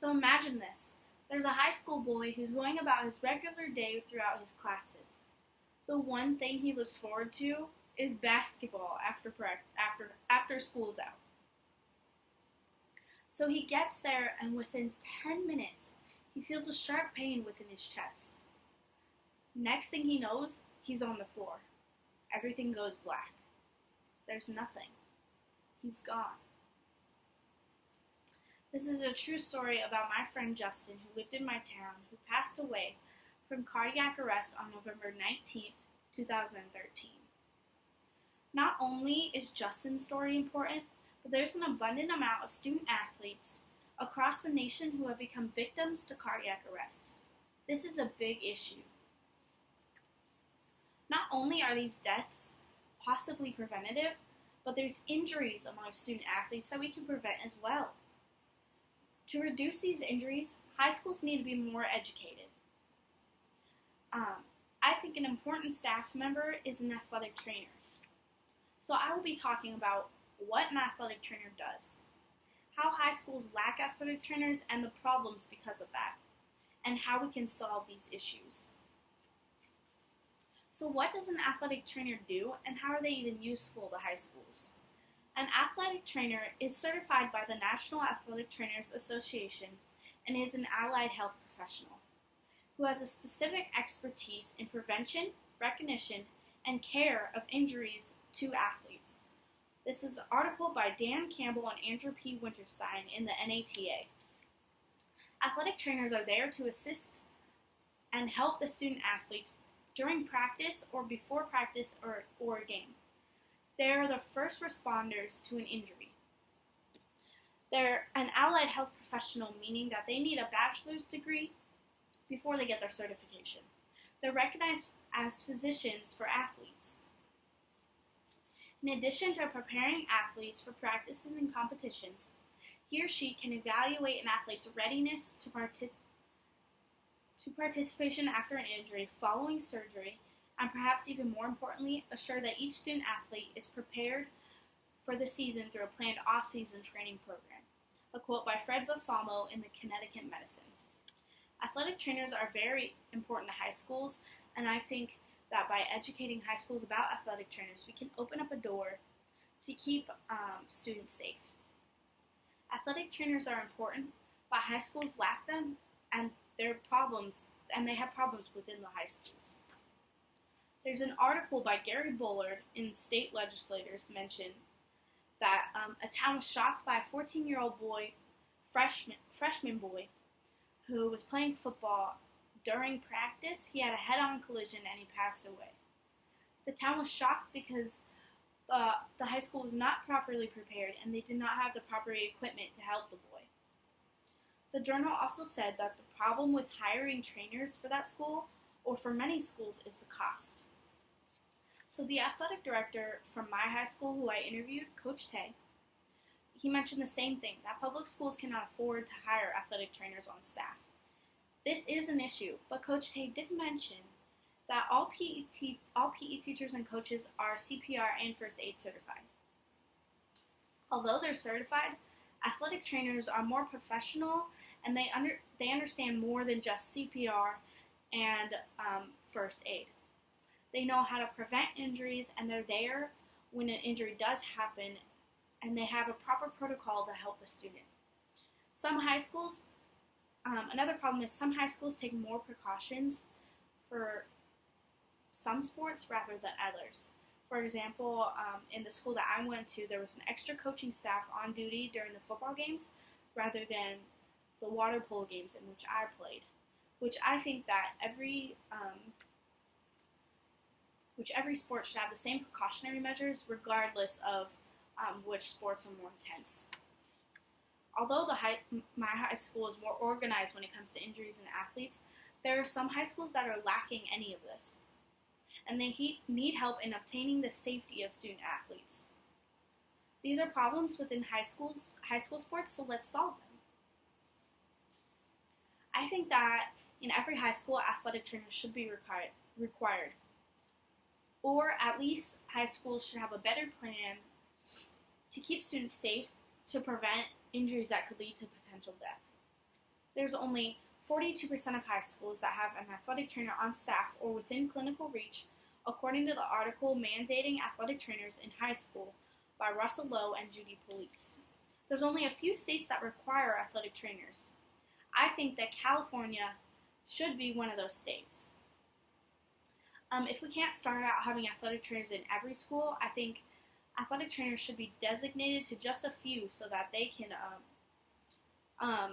So imagine this. There's a high school boy who's going about his regular day throughout his classes. The one thing he looks forward to is basketball after school's out. So he gets there, and within 10 minutes, he feels a sharp pain within his chest. Next thing he knows, he's on the floor. Everything goes black. There's nothing. He's gone. This is a true story about my friend Justin, who lived in my town, who passed away from cardiac arrest on November 19th, 2013. Not only is Justin's story important, but there's an abundant amount of student athletes across the nation who have become victims to cardiac arrest. This is a big issue. Not only are these deaths possibly preventative, but there's injuries among student athletes that we can prevent as well. To reduce these injuries, high schools need to be more educated. I think an important staff member is an athletic trainer. So I will be talking about what an athletic trainer does, how high schools lack athletic trainers and the problems because of that, and how we can solve these issues. So what does an athletic trainer do, and how are they even useful to high schools? An athletic trainer is certified by the National Athletic Trainers Association and is an allied health professional who has a specific expertise in prevention, recognition, and care of injuries to athletes. This is an article by Dan Campbell and Andrew P. Winterstein in the NATA. Athletic trainers are there to assist and help the student athletes during practice or before practice or a game. They are the first responders to an injury. They're an allied health professional, meaning that they need a bachelor's degree before they get their certification. They're recognized as physicians for athletes. In addition to preparing athletes for practices and competitions, he or she can evaluate an athlete's readiness to participation after an injury, following surgery, and perhaps even more importantly, assure that each student athlete is prepared for the season through a planned off-season training program. A quote by Fred Balsamo in the Connecticut Medicine. Athletic trainers are very important to high schools, and I think that by educating high schools about athletic trainers, we can open up a door to keep students safe. Athletic trainers are important, but high schools lack them, and they have problems within the high schools. There's an article by Gary Bullard in State Legislators mentioned that a town was shocked by a 14-year-old boy, freshman boy, who was playing football. During practice, he had a head-on collision and he passed away. The town was shocked because the high school was not properly prepared and they did not have the proper equipment to help the boy. The journal also said that the problem with hiring trainers for that school, or for many schools, is the cost. So the athletic director from my high school who I interviewed, Coach Tay, he mentioned the same thing, that public schools cannot afford to hire athletic trainers on staff. This is an issue, but Coach Tay did mention that all PE teachers and coaches are CPR and first aid certified. Although they're certified, athletic trainers are more professional and they understand more than just CPR and first aid. They know how to prevent injuries, and they're there when an injury does happen, and they have a proper protocol to help the student. Some high schools, another problem is some high schools take more precautions for some sports rather than others. For example, in the school that I went to, there was an extra coaching staff on duty during the football games rather than the water polo games in which I played, which I think that every sport should have the same precautionary measures regardless of which sports are more intense. Although my high school is more organized when it comes to injuries and athletes, there are some high schools that are lacking any of this, and they need help in obtaining the safety of student athletes. These are problems within high school sports, so let's solve them. I think that in every high school, athletic trainers should be required. Or at least high schools should have a better plan to keep students safe to prevent injuries that could lead to potential death. There's only 42% of high schools that have an athletic trainer on staff or within clinical reach, according to the article Mandating Athletic Trainers in High School by Russell Lowe and Judy Police. There's only a few states that require athletic trainers. I think that California should be one of those states. If we can't start out having athletic trainers in every school, I think athletic trainers should be designated to just a few so that they can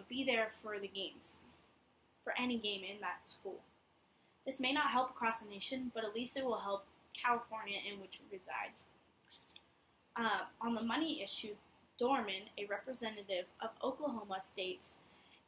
be there for the games, for any game in that school. This may not help across the nation, but at least it will help California, in which we reside. On the money issue, Dorman, a representative of Oklahoma, states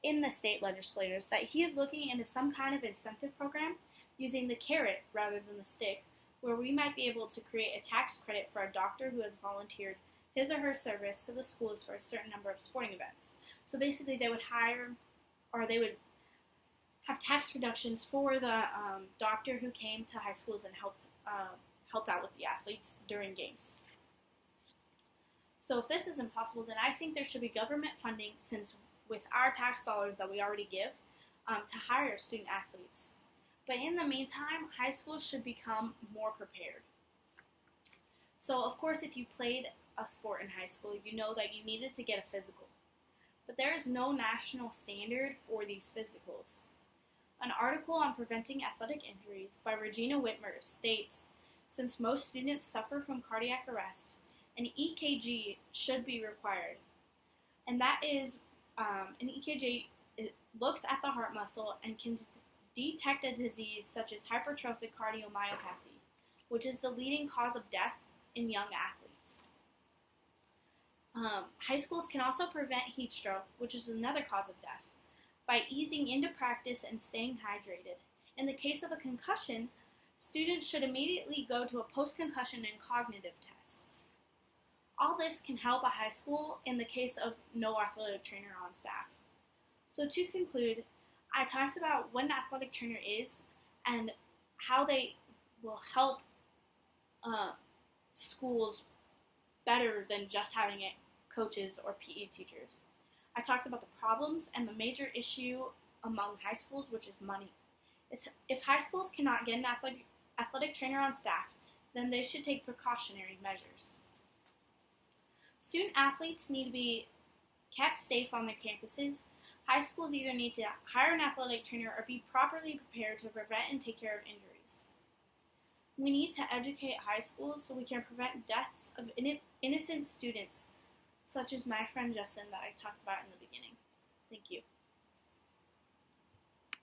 in the state legislators that he is looking into some kind of incentive program using the carrot rather than the stick, where we might be able to create a tax credit for a doctor who has volunteered his or her service to the schools for a certain number of sporting events. So basically they would hire, or they would have tax reductions for the doctor who came to high schools and helped out with the athletes during games. So if this isn't possible, then I think there should be government funding, since with our tax dollars that we already give, to hire student athletes. But in the meantime, high schools should become more prepared. So of course, if you played a sport in high school, you know that you needed to get a physical. But there is no national standard for these physicals. An article on preventing athletic injuries by Regina Whitmer states, since most students suffer from cardiac arrest, an EKG should be required. And that is, an EKG looks at the heart muscle and can detect a disease such as hypertrophic cardiomyopathy, which is the leading cause of death in young athletes. High schools can also prevent heat stroke, which is another cause of death, by easing into practice and staying hydrated. In the case of a concussion, students should immediately go to a post-concussion and cognitive test. All this can help a high school in the case of no athletic trainer on staff. So to conclude, I talked about what an athletic trainer is and how they will help schools better than just having coaches or PE teachers. I talked about the problems and the major issue among high schools, which is money. If high schools cannot get an athletic trainer on staff, then they should take precautionary measures. Student athletes need to be kept safe on their campuses. High schools either need to hire an athletic trainer or be properly prepared to prevent and take care of injuries. We need to educate high schools so we can prevent deaths of innocent students, such as my friend Justin that I talked about in the beginning. Thank you.